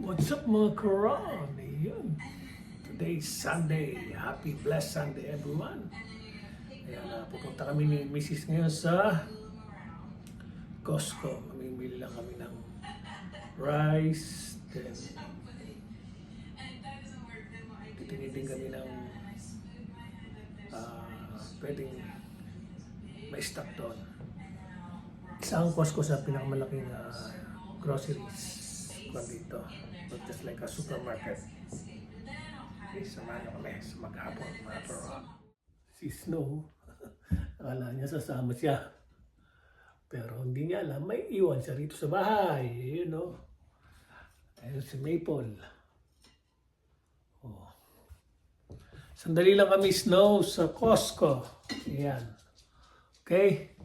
What's up mga karon? Ayun. Today is Sunday. Happy blessed Sunday everyone. Ayan, pupunta kami ni Mrs. ngayon sa Costco. Mamimili lang kami ng rice. Then, titingin din kami ng pwedeng may stock doon. Isa ang Costco sa pinakamalaking groceries dito. Not just like a supermarket. Okay, samahan nyo kami sa maghapon, mga pro. Si Snow, akala niya sasama siya. Pero hindi niya alam, may iwan siya rito sa bahay. You know? Ayun si Maple. Oh. Sandali lang kami, Snow, sa Costco. Ayan. Okay?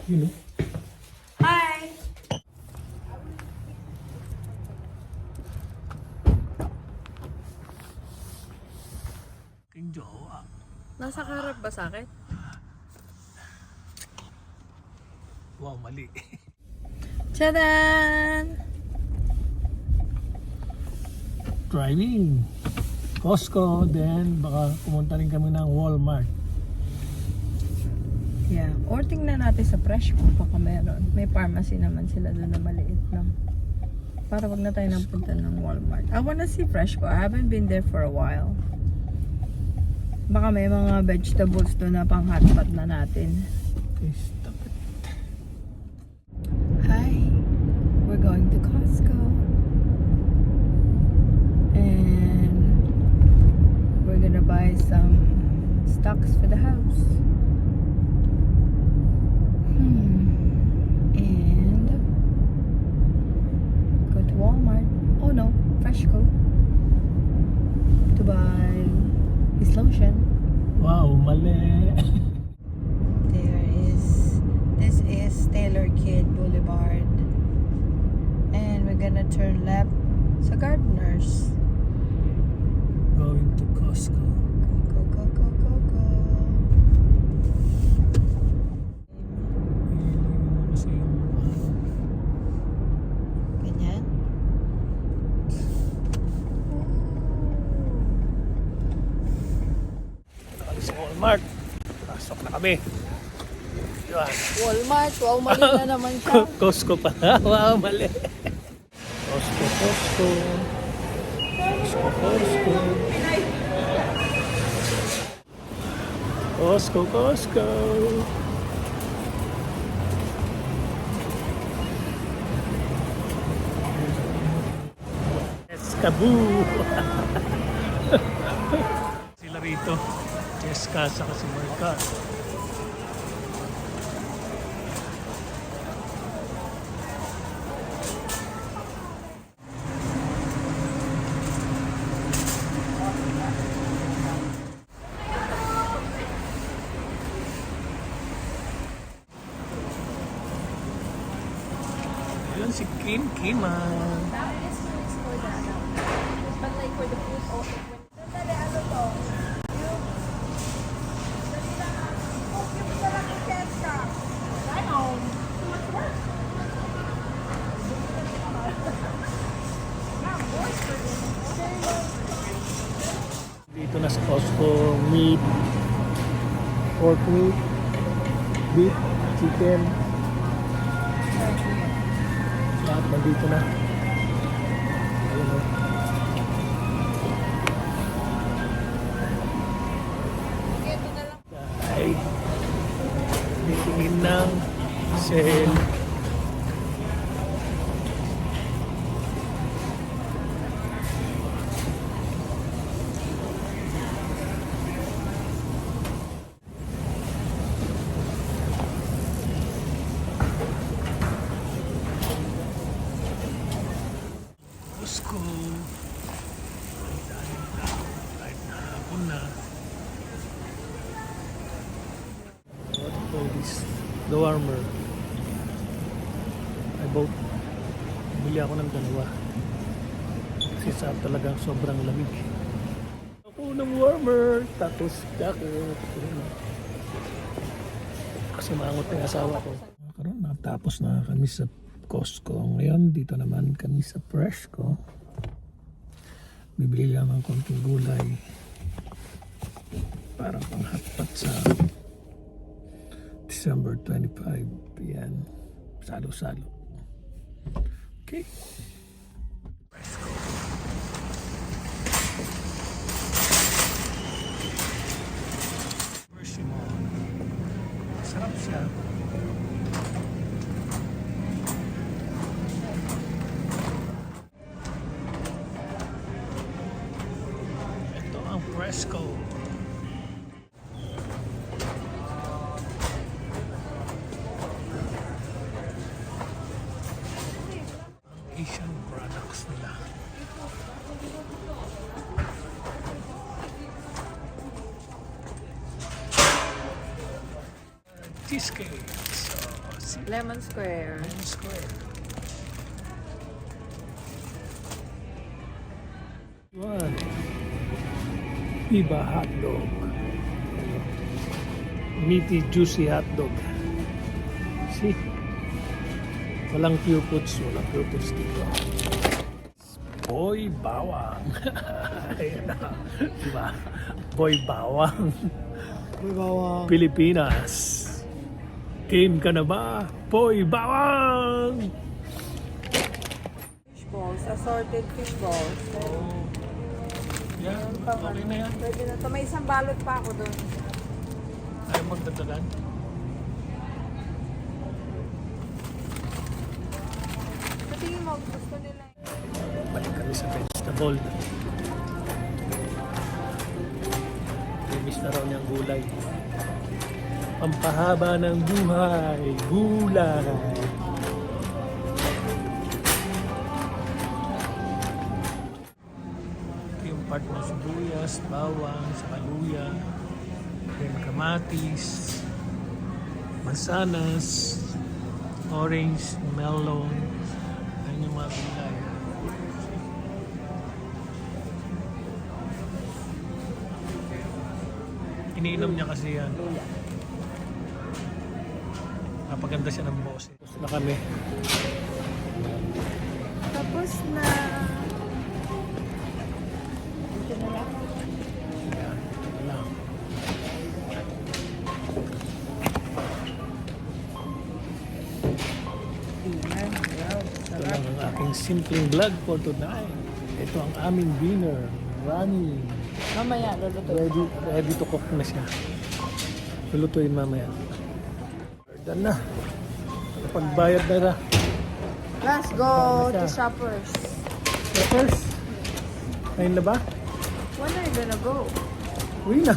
You know? Hi! King Jowa. Nasa karap ba sa akin? Wow, mali. Tadaan! Driving. Costco, then baka pumunta rin kami ng Walmart. Yeah. Or tingnan natin sa Fresh kung baka meron. May pharmacy naman sila doon na maliit lang. Para wag na tayo nang punta ng Walmart. I wanna see Freshco. I haven't been there for a while. Baka may mga vegetables doon na pang hotpot na natin. Okay, stop it. Hi! We're going to Costco. And we're gonna buy some stocks for the house. And go to Walmart. Oh no, Freshco. To buy his lotion. Wow, mali. This is Taylor Kidd Boulevard. And we're gonna turn left sa Gardeners. Going to Costco. Go, go, go, go, go. Kasi yung Ganyan. kami sa Walmart. Pasok na kami. Yan. Walmart. Wow, mali na naman siya. Costco pala. Wow, mali. Costco, Costco. Costco, Costco. Costco, Costco. Escaboo. Sila rito. Jessica sa si Marka. Yun si Kim Kiman. But like for the food also. Sandali, ano to? Dito na sa Costco, meat, pork meat, beef, chicken. Lahat nandito na. Ayun o. Ay, titingin ng sale. Costco. Kahit na hapon na. What do you call this? The warmer. I boat. Bili ako ng dalawa. Kasi sa talagang sobrang lamig. Ako ng warmer, tapos jacket. Kasi maangot na yung asawa ko. Karoon, natapos na kami sa Costco. Ngayon, dito naman kami sa Freshco. Bibili lang ng konting gulay. Para pang hotpot sa December 25. Yan. Salo-salo. Okay. Freshco. Persimmon. Sarap siya. Ito ang Fresco. Ang Asian products nila. Cheesecake. So, Lemon Square. Square. One. Iba hot dog. Meaty, juicy hot dog. See? Walang cucuts dito. Boy Bawang. Ayan na. Diba? Boy Bawang. Boy bawang. Pilipinas. Game ka na ba? Boy Bawang! Fish balls, assorted fish balls. Yan, okay na yan. Pwede na to. May isang balot pa ako doon. Ayaw magdadagan. Sa tingin mo, gusto nila. Balik kami sa vegetable. Miss na raw niyang gulay. Pampahaba ng buhay. Gulay. Ito yung part ng sibuyas, bawang, saka luya, then kamatis, mansanas, orange, melon. Ayan yung mga gulay. Iniinom niya kasi yan. Napaganda siya ng boses. Tapos na kami. Tapos na. Ito na lang. Yan, ito na lang. Ayan. Wow, Ito sarap. lang ang aking simpleng vlog for tonight. Ito ang aming dinner. Running. Mamaya, luluto. Ready to cook na siya. Lulutuin mamaya. Done na. Pagbayad na na. Let's go Ano to siya? Shoppers. First. Ayun na ba? When are you gonna go? Uwi na.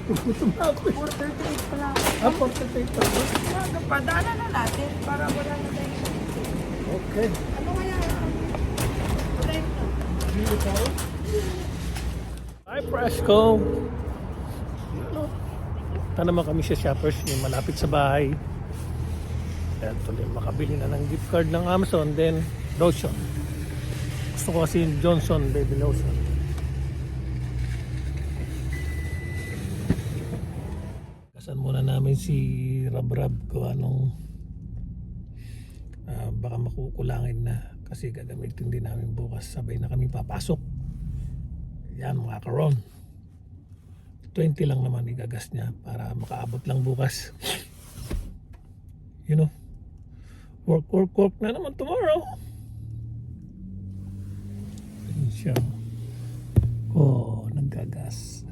Gutom na ako eh. 4:38 pa lang. Ah, 48 pa ba? Padaanan na natin para wala na tayo. Okay. Ano kaya? Wala yun. Dito tayo. Hi, Fresco. Ito naman kami sa Shoppers, yung malapit sa bahay. Kaya tuloy makabili na ng gift card ng Amazon, then lotion. Gusto ko kasi yung Johnson baby lotion. Kasan muna namin si Rab ko anong baka makukulangin na kasi gagamitin din namin bukas, sabay na kami papasok. Yan mga karon, 20 lang naman igagas niya para makaabot lang bukas. You know, work na naman tomorrow. Ayun siya. Oh, naggagas.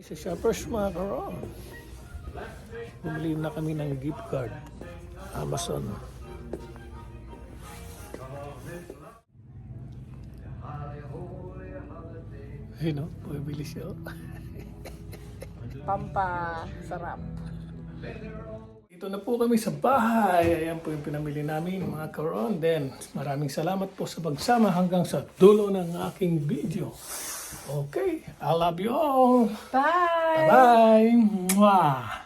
Sa Shoppers mga karon, bumili na kami ng gift card Amazon. Ayun no, bumili siya. Sarap. Dito na po kami sa bahay. Ayan po yung pinamili namin mga karon. Then maraming salamat po sa pagsama hanggang sa dulo ng aking video. Okay, I love you all. Bye! Bye! Mwah!